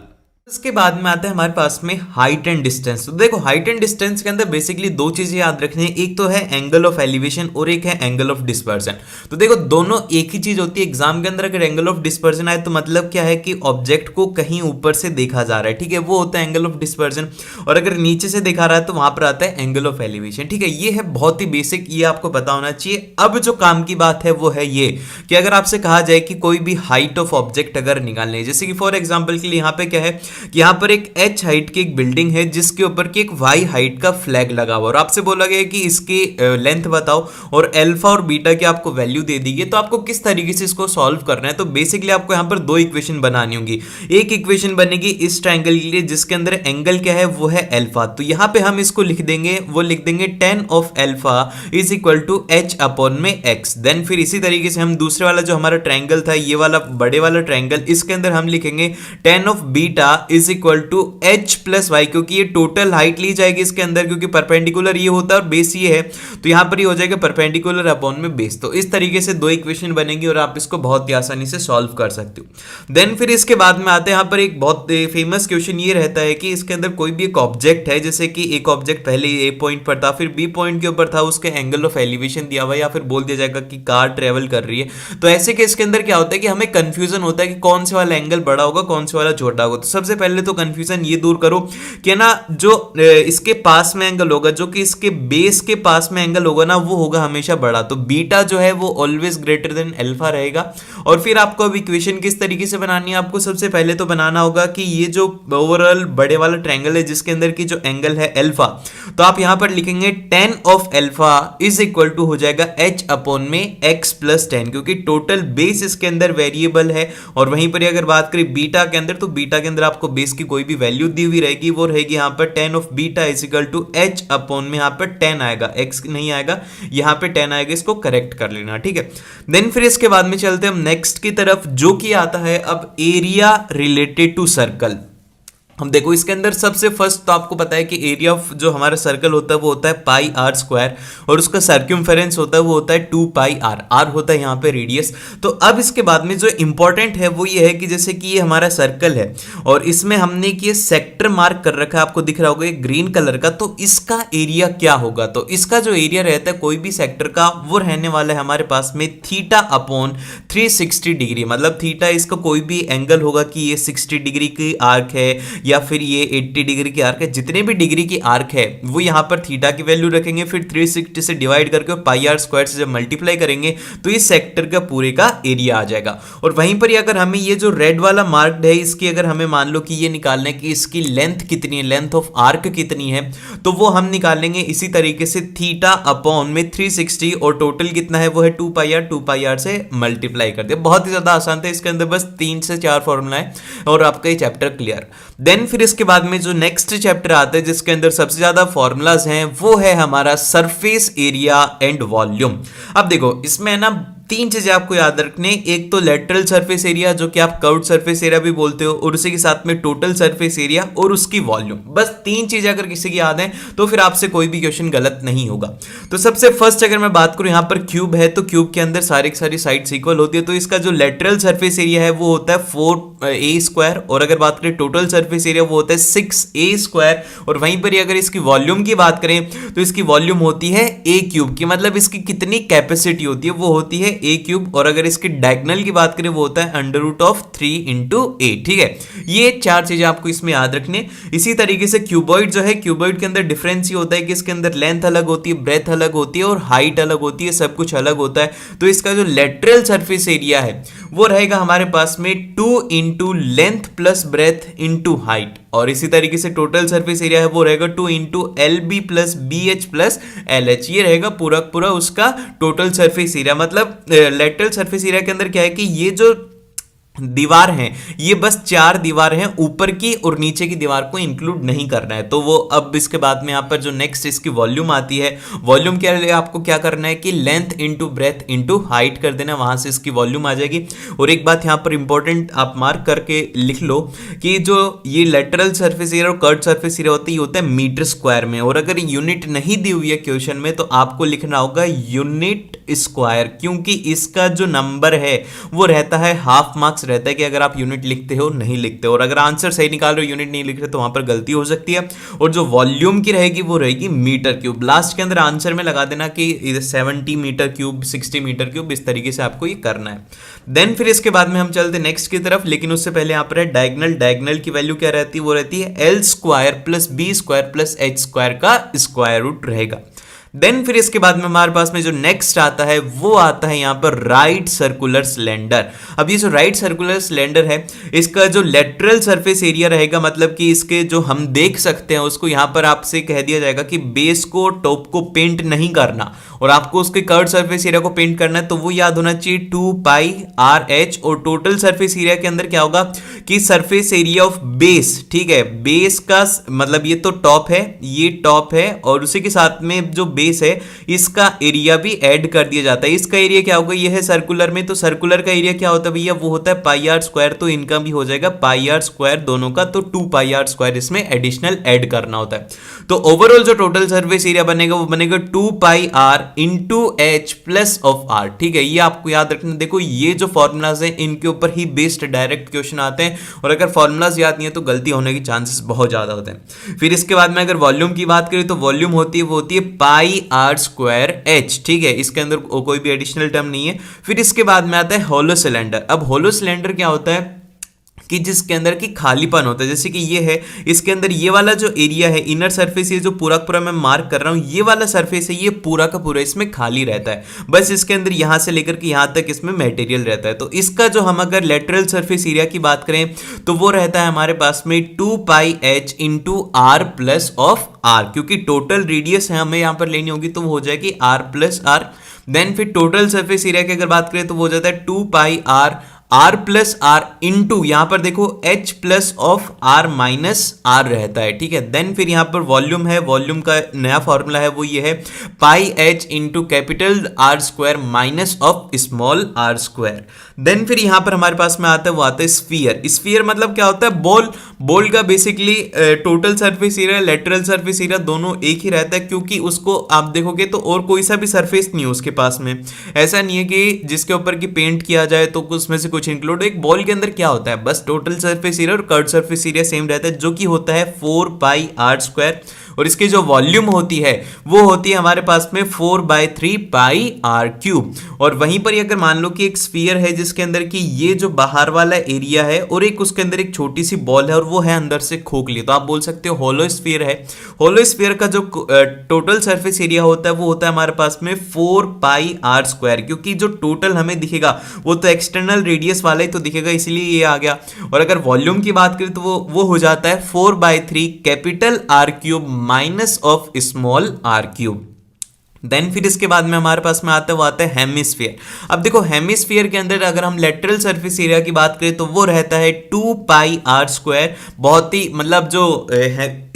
इसके बाद में आता है हमारे पास में हाइट एंड डिस्टेंस। तो देखो हाइट एंड डिस्टेंस के अंदर बेसिकली दो चीजें याद रखनी है, एक तो है एंगल ऑफ एलिवेशन और एक है एंगल ऑफ डिस्पर्सन। तो देखो दोनों एक ही चीज होती है। एग्जाम के अंदर अगर एंगल ऑफ डिस्पर्सन आए तो मतलब क्या है कि ऑब्जेक्ट को कहीं ऊपर से देखा जा रहा है, ठीक है, वो होता है एंगल ऑफ डिस्पर्सन। और अगर नीचे से देखा रहा है तो वहां पर आता है एंगल ऑफ एलिवेशन, ठीक है। ये है बहुत ही बेसिक, ये आपको पता होना चाहिए। अब जो काम की बात है वो है ये कि अगर आपसे कहा जाए कि कोई भी हाइट ऑफ ऑब्जेक्ट अगर निकालनी है, जैसे कि फॉर एग्जाम्पल के लिए यहाँ पे क्या है कि यहाँ पर एक h हाइट की एक बिल्डिंग है जिसके ऊपर की एक y हाइट का फ्लैग लगा हुआ, और आपसे बोला गया कि इसकी लेंथ बताओ और अल्फा और बीटा की आपको वैल्यू दे दी है। तो आपको किस तरीके से इसको सॉल्व करना है, तो बेसिकली आपको यहाँ पर दो इक्वेशन बनानी होंगी। एक इक्वेशन बनेगी इस ट्रायंगल के लिए जिसके अंदर एंगल क्या है, वो है अल्फा। तो यहाँ पे हम इसको लिख देंगे, वो लिख देंगे tan of alpha is equal to h upon में x। देन फिर इसी तरीके से हम दूसरे वाला जो हमारा ट्रायंगल था, ये वाला बड़े वाला ट्रायंगल, इसके अंदर हम लिखेंगे tan of beta is equal to H plus Y, क्योंकि ये टोटल हाइट ली जाएगी इसके अंदर, क्योंकि परपेंडिकुलर ये होता है और बेस ये है, तो यहां पर ये हो जाएगा परपेंडिकुलर अपॉन में बेस। तो इस तरीके से दो इक्वेशन बनेगी और आप इसको बहुत ही आसानी से सॉल्व कर सकते हो। देन फिर इसके बाद में आते हैं यहां पर एक बहुत फेमस क्वेश्चन ये रहता है कि इसके अंदर कोई भी एक ऑब्जेक्ट है, जैसे कि एक ऑब्जेक्ट पहले ए पॉइंट पर था, फिर बी पॉइंट के ऊपर था, उसके एंगल ऑफ एलिवेशन दिया हुआ है, या फिर बोल दिया जाएगा कि कार ट्रेवल कर रही है। तो ऐसे केस के अंदर क्या होता है कि हमें कंफ्यूजन होता है कि कौन से वाला एंगल बड़ा होगा, कौन से वाला छोटा होगा। तो सबसे पहले तो कंफ्यूजन ये दूर करो कि ना जो इसके पास में एंगल होगा, जो कि इसके बेस के पास में एंगल होगा ना, वो होगा हमेशा बड़ा। तो बीटा जो है वो ऑलवेज ग्रेटर देन अल्फा रहेगा। और फिर आपको अब इक्वेशन किस तरीके से बनानी है, आपको सबसे पहले तो बनाना होगा कि ये जो ओवरऑल बड़े वाला ट्रायंगल है जिसके अंदर की जो एंगल है अल्फा, तो आप यहां पर लिखेंगे tan of alpha is equal to हो जाएगा h अपॉन में x प्लस 10, क्योंकि टोटल बेस इसके अंदर वेरिएबल है। और वहीं पर अगर बात करें बीटा के अंदर, तो बीटा के अंदर आपको बेस की कोई भी वैल्यू दी हुई रहेगी, वो रहेगी यहां पर tan of beta is equal to h upon में यहां पर 10 आएगा, x नहीं आएगा, यहां पे 10 आएगा, इसको करेक्ट कर लेना, ठीक है। देन फिर इसके बाद में चलते हैं हम नेक्स्ट की तरफ, जो कि आता है अब एरिया रिलेटेड टू सर्कल। हम देखो इसके अंदर सबसे फर्स्ट तो आपको पता है कि एरिया ऑफ जो हमारा सर्कल होता है वो होता है पाई आर स्क्वायर, और उसका सर्क्यूमफेरेंस होता है वो होता है 2 पाई आर, आर होता है यहाँ पे रेडियस। तो अब इसके बाद में जो इंपॉर्टेंट है वो ये है कि जैसे कि ये हमारा सर्कल है और इसमें हमने ये सेक्टर मार्क कर रखा है, आपको दिख रहा होगा ये ग्रीन कलर का, तो इसका एरिया क्या होगा। तो इसका जो एरिया रहता है कोई भी सेक्टर का, वो रहने वाला है हमारे पास में थीटा अपॉन 360 डिग्री, मतलब थीटा इसका कोई भी एंगल होगा कि ये 60 डिग्री की आर्क है या फिर ये 80 डिग्री की आर्क है, जितने भी डिग्री की आर्क है वो यहां पर थीटा की वैल्यू रखेंगे, फिर 360 से डिवाइड करके पाई आर स्क्वायर से जब मल्टीप्लाई करेंगे तो इस सेक्टर का पूरे का एरिया आ जाएगा। और वहीं पर अगर हमें ये जो रेड वाला मार्क्ड है, इसकी अगर हमें मान लो कि ये निकालना है कि इसकी लेंथ कितनी है, लेंथ ऑफ आर्क कितनी है, तो वो हम निकाल लेंगे इसी तरीके से थीटा अपॉन में 360, और टोटल कितना है वो है 2 पाई आर से मल्टीप्लाई कर दिया। बहुत ही ज्यादा आसान था, इसके अंदर बस 3 से 4 फॉर्मूला है और आपका ये चैप्टर क्लियर। देन फिर इसके बाद में जो नेक्स्ट चैप्टर आता है जिसके अंदर सबसे ज्यादा फॉर्मूलाज हैं, वो है हमारा सरफेस एरिया एंड वॉल्यूम। अब देखो इसमें है ना 3 चीजें आपको याद रखने, एक तो लेटरल सरफेस एरिया जो कि आप कर्व्ड सरफेस एरिया भी बोलते हो, और उसी के साथ में टोटल सरफेस एरिया और उसकी वॉल्यूम। बस 3 चीजें अगर किसी की याद है तो फिर आपसे कोई भी क्वेश्चन गलत नहीं होगा। तो सबसे फर्स्ट अगर मैं बात करूं, यहाँ पर क्यूब है तो क्यूब के अंदर सारी साइड्स इक्वल होती है, तो इसका जो लेटरल सरफेस एरिया है वो होता है 4a स्क्वायर, और अगर बात करें टोटल सरफेस एरिया वो होता है 6a स्क्वायर। और वहीं पर अगर इसकी वॉल्यूम की बात करें तो इसकी वॉल्यूम होती है a क्यूब की, मतलब इसकी कितनी कैपेसिटी होती है वो होती है a क्यूब, और अगर इसके डायगोनल की बात करें वो होता है under root of 3 into a, ठीक है। ये 4 चीजें आपको इसमें याद रखने। इसी तरीके से क्यूबॉइड जो है, क्यूबॉइड के अंदर डिफरेंस ही होता है कि इसके अंदर लेंथ अलग होती है, ब्रेथ अलग होती है और हाइट अलग होती है, सब कुछ अलग होता है। तो इसका जो लेटरल सरफेस एरिया है वो रहेगा हमारे पास में 2 into length plus breadth into height, और इसी तरीके से टोटल सरफेस एरिया है वो रहेगा 2 into LB plus BH plus LH, ये रहेगा पूरा उसका टोटल सरफेस एरिया। मतलब लेटरल सरफेस एरिया के अंदर क्या है कि ये जो दीवार हैं ये बस 4 दीवार हैं, ऊपर की और नीचे की दीवार को इंक्लूड नहीं करना है। तो वो अब इसके बाद में यहाँ पर जो नेक्स्ट इसकी वॉल्यूम आती है, वॉल्यूम के लिए आपको क्या करना है कि length into breadth into height कर देना, वहां से इसकी वॉल्यूम आ जाएगी। और एक बात यहाँ पर इंपॉर्टेंट आप मार्क करके लिख लो कि जो ये लेटरल सर्फेस एरिया और कर्व्ड सर्फेस एरिया होता है, ये होता है मीटर स्क्वायर में, और अगर यूनिट नहीं दी हुई है क्वेश्चन में तो आपको लिखना होगा यूनिट स्क्वायर, क्योंकि इसका जो नंबर है वो रहता है हाफ मार्क्स रहता है कि अगर आप यूनिट लिखते हो नहीं लिखते, और अगर आंसर सही निकाल रहे हो यूनिट नहीं लिख रहे तो वहां पर गलती हो सकती है। और जो वॉल्यूम की रहेगी वो रहेगी मीटर क्यूब। लास्ट के अंदर आंसर में लगा देना कि 70 मीटर क्यूब, 60 मीटर क्यूब, इस तरीके से आपको ये करना है। देन फिर इसके बाद में हम चलते नेक्स्ट की तरफ, लेकिन उससे पहले यहाँ पर है डायगोनल की वैल्यू क्या रहती है, वो रहती है L square plus B square plus H square का स्क्वायर रूट रहेगा। देन फिर इसके बाद में हमारे पास में जो नेक्स्ट आता है वो आता है यहाँ पर राइट सर्कुलर सिलेंडर। अब ये जो राइट सर्कुलर सिलेंडर है इसका जो लेटरल सरफेस एरिया रहेगा, मतलब कि इसके जो हम देख सकते हैं उसको यहाँ पर आपसे कह दिया जाएगा कि बेस को टॉप को पेंट नहीं करना और आपको उसके कर्व्ड सरफेस एरिया को पेंट करना है, तो वो याद होना चाहिए 2 पाई आर एच। और टोटल सरफेस एरिया के अंदर क्या होगा कि सरफेस एरिया ऑफ बेस, ठीक है, बेस का मतलब ये तो टॉप है, ये टॉप है, और उसी के साथ में जो बेस है इसका एरिया भी ऐड कर दिया जाता है। इसका एरिया क्या होगा, ये है सर्कुलर में, तो सर्कुलर का एरिया क्या होता है भैया, वो होता है पाई आर स्क्वायर, तो इनका भी हो जाएगा पाई आर स्क्वायर दोनों का, तो 2 पाई आर स्क्वायर इसमें एडिशनल ऐड करना होता है। तो ओवरऑल जो टोटल सरफेस एरिया बनेगा वो बनेगा 2 pi R into H plus of R, ठीक है। ये आपको याद रखना, देखो ये जो फॉर्मूलाज हैं इनके ऊपर ही बेस्ड डायरेक्ट क्वेश्चन आते हैं, और अगर फॉर्मूलाज याद नहीं है तो गलती होने के चांसेस बहुत ज्यादा होते हैं। फिर इसके बाद में अगर वॉल्यूम की बात करें तो वॉल्यूम होती है, वो होती है पाई आर स्क्वायर एच, ठीक है, इसके अंदर कोई भी एडिशनल टर्म नहीं है। फिर इसके बाद में आता है होलो सिलेंडर। अब होलो सिलेंडर क्या होता है कि जिसके अंदर की खालीपन होता है, जैसे कि ये है, इसके अंदर ये वाला जो एरिया है, इनर सरफेस, ये जो पूरा पूरा मैं मार्क कर रहा हूं, ये वाला सरफेस है, ये पूरा का पूरा इसमें खाली रहता है, बस इसके अंदर यहां से लेकर के यहां तक इसमें मटेरियल रहता है। तो इसका जो हम अगर लेटरल सरफेस एरिया की बात करें तो वो रहता है हमारे पास में 2 pi H into R plus of R, क्योंकि टोटल रेडियस है हमें यहां पर लेनी होगी तो वो हो जाएगी आर प्लस आर। देन फिर टोटल सरफेस एरिया की अगर बात करें तो वो हो जाता है 2 pi R plus R into, यहां पर देखो H plus of R minus R रहता है, ठीक है। देन फिर यहां पर वॉल्यूम है, वॉल्यूम का नया फॉर्मूला है वो ये है pi H into capital R square minus of small R square. Then फिर यहां पर हमारे पास में आता है वो आता है स्फीयर। स्फीयर मतलब क्या होता है, बॉल। बॉल का basically total surface area, lateral surface area दोनों एक ही रहता है, क्योंकि उसको आप देखोगे तो और कोई सा भी सरफेस नहीं है उसके पास में। ऐसा नहीं है कि जिसके ऊपर की पेंट किया जाए तो उसमें से कुछ इंक्लूड। एक बॉल के अंदर क्या होता है, बस टोटल सरफेस एरिया और कर्व सरफेस एरिया सेम रहता है, जो कि होता है 4 पाई आर स्क्वायर, और इसकी जो वॉल्यूम होती है वो होती है हमारे पास में 4/3 पाई आर क्यूब। और वहीं पर अगर मान लो कि एक स्फीयर है जिसके अंदर की ये जो बाहर वाला एरिया है और एक उसके अंदर एक छोटी सी बॉल है और वो है अंदर से खोखली, तो आप बोल सकते हो होलो स्फीयर है। होलो स्फीयर का जो टोटल सरफेस एरिया होता है वो होता है हमारे पास में 4 पाई आर स्क्वायर, क्योंकि जो टोटल हमें दिखेगा वो तो एक्सटर्नल रेडियस वाला ही तो दिखेगा, इसलिए ये आ गया। और अगर वॉल्यूम की बात करें तो वो हो जाता है 4/3 capital R cube minus of small R cube. Then फिर इसके बाद में हमारे पास में आता है वो आता है हेमिस्फीयर। अब देखो हेमिस्फीयर के अंदर अगर हम लेटरल सरफेस एरिया की बात करें तो वो रहता है 2 पाई आर स्क्वायर, बहुत ही मतलब जो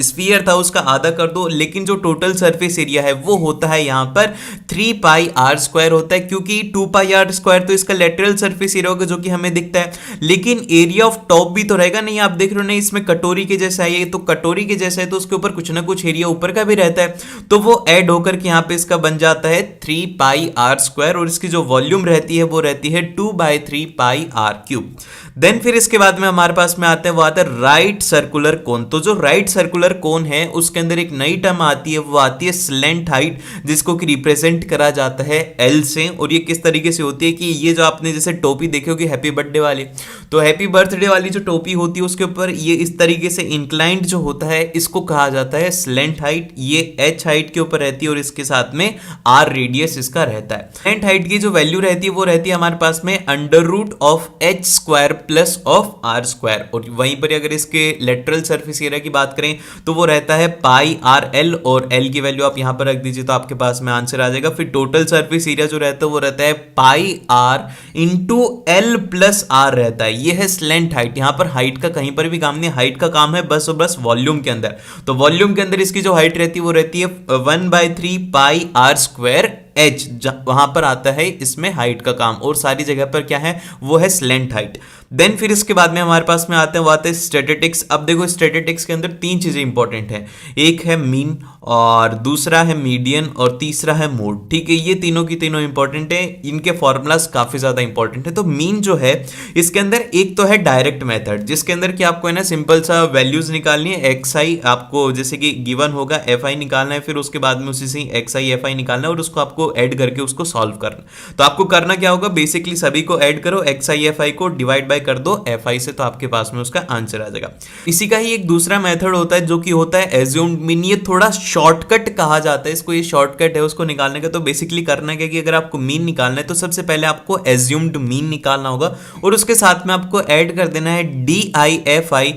स्फीयर था उसका आधा कर दो, लेकिन जो टोटल सरफेस एरिया है वो होता है यहाँ पर 3 पाई आर स्क्वायर होता है, क्योंकि 2 पाई आर स्क्वायर तो इसका लेटरल सरफेस एरिया होगा जो कि हमें दिखता है, लेकिन एरिया ऑफ टॉप भी तो रहेगा नहीं। आप देख रहे हो ना, इसमें कटोरी के जैसा है, ये तो कटोरी के जैसा है तो उसके ऊपर कुछ ना कुछ एरिया ऊपर का भी रहता है, तो वो ऐड होकर के यहाँ पे इसका बन जाता है 3 पाई आर स्क्वायर, और इसकी जो वॉल्यूम रहती है वो रहती है 2/3 पाई आर क्यूब। देन फिर इसके बाद में हमारे पास में आता है वो आता है राइट सर्कुलर कोन। तो जो राइट सर्कुलर कोन है उसके अंदर एक नई टर्म आती है, वो आती है स्लेंट हाइट, जिसको कि रिप्रेजेंट करा जाता है एल से। और ये किस तरीके से होती है कि ये जो आपने जैसे टोपी देखी होगी हैप्पी बर्थडे वाली, तो हैप्पी बर्थडे वाली जो टोपी होती है उसके ऊपर ये इस तरीके से इंक्लाइंड जो होता है इसको कहा जाता है स्लेंट हाइट। ये एच हाइट के ऊपर रहती है और इसके साथ में आर रेडियस इसका रहता है। स्लेंट हाइट की जो वैल्यू रहती है वो रहती है हमारे पास में under root of H square plus of R square. और वहीं पर अगर इसके लेटरल सरफेस एरिया की बात करें तो वो रहता है पाई आर एल, और एल की वैल्यू आप यहां पर रख दीजिए तो आपके पास में आंसर आ जाएगा। फिर टोटल सरफेस एरिया जो रहता है वो रहता है pi R into L plus R रहता है। ये है स्लेंट हाइट। यहां पर हाइट का कहीं पर भी काम नहीं, हाइट का काम है बस और बस वॉल्यूम के अंदर। तो वॉल्यूम के अंदर इसकी जो हाइट रहती है वो रहती है 1/3 पाई आर स्क्वायर एच, वहां पर आता है इसमें हाइट का काम, और सारी जगह पर क्या है वो है स्लेंट हाइट। देन फिर इसके बाद में हमारे पास में आते हैं वो आते हैं स्टैटिस्टिक्स। अब देखो स्टैटिस्टिक्स के अंदर 3 चीजें इंपॉर्टेंट है, एक है मीन, और दूसरा है मीडियन, और तीसरा है मोड। ठीक है, ये तीनों की तीनों इंपॉर्टेंट है, इनके फॉर्मूलाज काफी ज्यादा इंपॉर्टेंट है। तो मीन जो है इसके अंदर एक तो है डायरेक्ट मेथड, जिसके अंदर कि आपको है ना सिंपल सा वैल्यूज निकालनी है। एक्स आई आपको जैसे कि गिवन होगा, एफ आई निकालना है, फिर उसके बाद में उसी से एक्स आई एफ आई निकालना है और उसको आपको ऐड करके उसको सॉल्व करना। तो आपको करना क्या होगा, बेसिकली सभी को ऐड करो, एक्स आई एफ आई को डिवाइड बाय कर दो एफ आई से, तो आपके पास में उसका आंसर आ जाएगा। इसी का ही एक दूसरा मेथड होता है जो कि होता है एज्यूम्ड मीन। ये थोड़ा शॉर्टकट कहा जाता है इसको, ये शॉर्टकट है उसको निकालने का। तो बेसिकली करना क्या कि अगर आपको मीन निकालना है तो सबसे पहले आपको एज्यूम्ड मीन निकालना होगा, और उसके साथ में आपको ऐड कर देना है D I F I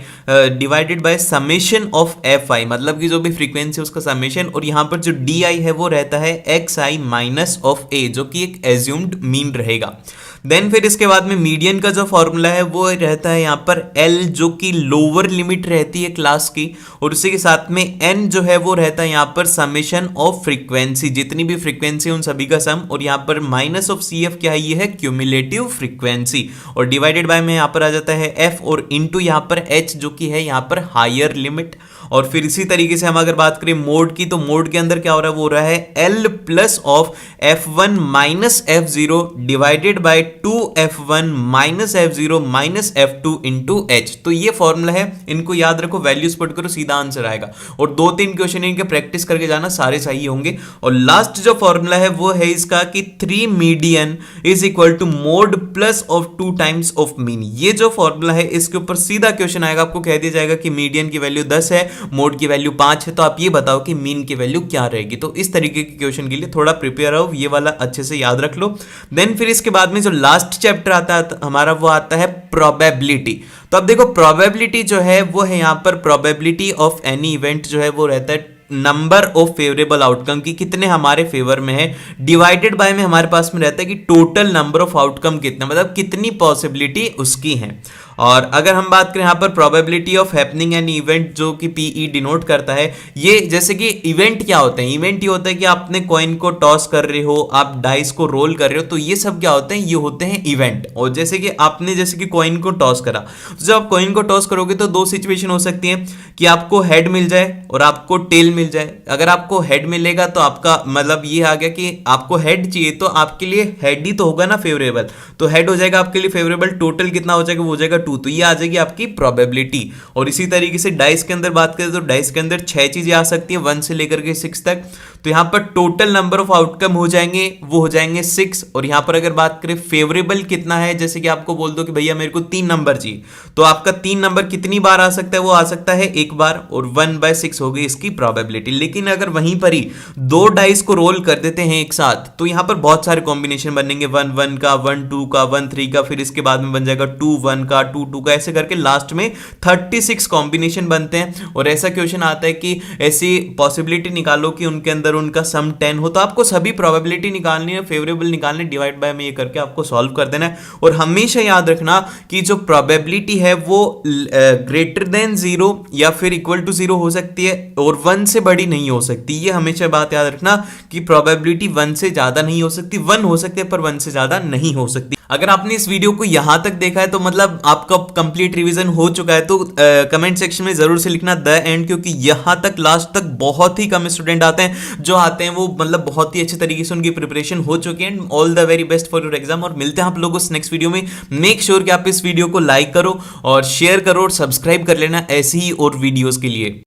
divided by summation of F I, मतलब कि जो भी फ्रीक्वेंसी है उसका समेशन, और यहां पर जो डी आई है वो रहता है एक्स आई माइनस ऑफ ए, जो कि एक एज्यूम्ड मीन रहेगा। देन फिर इसके बाद में मीडियन का जो फॉर्मूला है वो रहता है यहाँ पर एल, जो कि लोअर लिमिट रहती है क्लास की, और उसी के साथ में एन जो है वो रहता है यहाँ पर समेशन ऑफ फ्रीक्वेंसी, जितनी भी फ्रीक्वेंसी उन सभी का सम, और यहाँ पर माइनस ऑफ सी एफ क्या है, ये है क्यूमुलेटिव फ्रीक्वेंसी, और डिवाइडेड बाय में यहाँ पर आ जाता है एफ, और इनटू यहाँ पर एच जो कि है यहाँ पर हायर लिमिट। और फिर इसी तरीके से हम अगर बात करें मोड की, तो मोड के अंदर क्या हो रहा है, वो हो रहा है L plus of f1 minus f0 divided by 2f1 minus f0 minus f2 into h। तो ये फॉर्मूला है, इनको याद रखो, वैल्यूज पुट करो, सीधा आंसर आएगा। और 2-3 क्वेश्चन इनके प्रैक्टिस करके जाना, सारे सही होंगे। और लास्ट जो फॉर्मूला है वो है इसका कि 3 median is equal to mode plus of 2 times of mean. ये जो फॉर्मूला है इसके ऊपर सीधा क्वेश्चन आएगा, आपको कह दिया जाएगा कि मीडियन की वैल्यू 10 है, मोड की वैल्यू 5 है, तो आप ये बताओ कि मीन की वैल्यू क्या रहेगी। तो इस तरीके के क्वेश्चन के लिए थोड़ा प्रिपेयर रहो, ये वाला अच्छे से याद रख लो। देन फिर इसके बाद में जो लास्ट चैप्टर आता है हमारा, वो आता है प्रोबेबिलिटी। तो अब देखो प्रोबेबिलिटी जो है वो है यहाँ पर प्रोबेबिलिटी ऑफ एनी इवेंट जो है वो रहता है नंबर ऑफ फेवरेबल आउटकम की, कितने हमारे फेवर में है, डिवाइडेड बाय में हमारे पास में रहता है कि टोटल नंबर ऑफ आउटकम कितना, मतलब कितनी पॉसिबिलिटी उसकी है। और अगर हम बात करें यहाँ पर probability of happening an event, जो कि पीई डिनोट करता है, ये जैसे कि इवेंट क्या होते हैं, इवेंट ये होता है कि आपने कॉइन को टॉस कर रहे हो, आप डाइस को रोल कर रहे हो, तो ये सब क्या होते हैं, ये होते हैं इवेंट। और जैसे कि आपने जैसे कि कॉइन को टॉस करा, तो जब आप कॉइन को टॉस करोगे तो 2 सिचुएशन हो सकती है कि आपको हेड मिल जाए और आपको टेल मिल जाए। अगर आपको हेड मिलेगा तो आपका मतलब ये आ गया कि आपको हेड चाहिए, तो आपके लिए हेड ही तो होगा ना फेवरेबल, तो हेड हो जाएगा आपके लिए फेवरेबल। टोटल कितना हो जाएगा, वो हो जाएगा 2, तो ये आ जाएगी आपकी प्रोबेबिलिटी। और इसी तरीके से डाइस के अंदर बात करें तो डाइस के अंदर 6 चीजें आ सकती है, 1 से लेकर के 6 तक। तो यहां पर टोटल नंबर ऑफ आउटकम हो जाएंगे, वो हो जाएंगे 6। और यहां पर अगर बात करें फेवरेबल कितना है, जैसे कि आपको बोल दो कि भैया मेरे को 3 नंबर चाहिए, तो आपका 3 नंबर कितनी बार आ सकता है, वो आ सकता है 1 बार, और 1/6 हो गई इसकी प्रोबेबिलिटी। लेकिन अगर वहीं पर ही 2 डाइस को रोल कर देते हैं एक साथ, तो यहां पर बहुत सारे कॉम्बिनेशन बनेंगे, 1-1 का, 1-2 का, 1-3 का, फिर इसके बाद में बन जाएगा 2-1 का, 2-2 का, ऐसे करके लास्ट में 36 कॉम्बिनेशन बनते हैं। और ऐसा क्वेश्चन आता है कि ऐसी पॉसिबिलिटी निकालो कि उनके अंदर उनका सम 10 हो, तो आपको सभी प्रोबेबिलिटी निकालनी है, फेवरेबल निकालने, डिवाइड बाय में ये करके आपको सॉल्व कर देना है। और हमेशा याद रखना कि जो प्रोबेबिलिटी है वो ग्रेटर देन 0 या फिर इक्वल टू 0 हो सकती है, और 1 से बड़ी नहीं हो सकती। ये हमेशा बात याद रखना कि प्रोबेबिलिटी 1 से ज्यादा नहीं हो सकती, 1 हो सकती है पर 1 से ज्यादा नहीं हो सकती। अगर आपने इस वीडियो को यहां तक देखा है तो मतलब आपका कंप्लीट रिवीजन हो चुका है। तो कमेंट सेक्शन में जरूर से लिखना द एंड, क्योंकि यहां तक लास्ट तक बहुत ही कम स्टूडेंट आते हैं, जो आते हैं वो मतलब बहुत ही अच्छे तरीके से उनकी प्रिपरेशन हो चुकी है। And all the very best for your exam, और मिलते हैं आप लोगों को नेक्स्ट वीडियो में। मेक श्योर कि आप इस वीडियो को लाइक करो और शेयर करो और सब्सक्राइब कर लेना ऐसी ही और वीडियोस के लिए।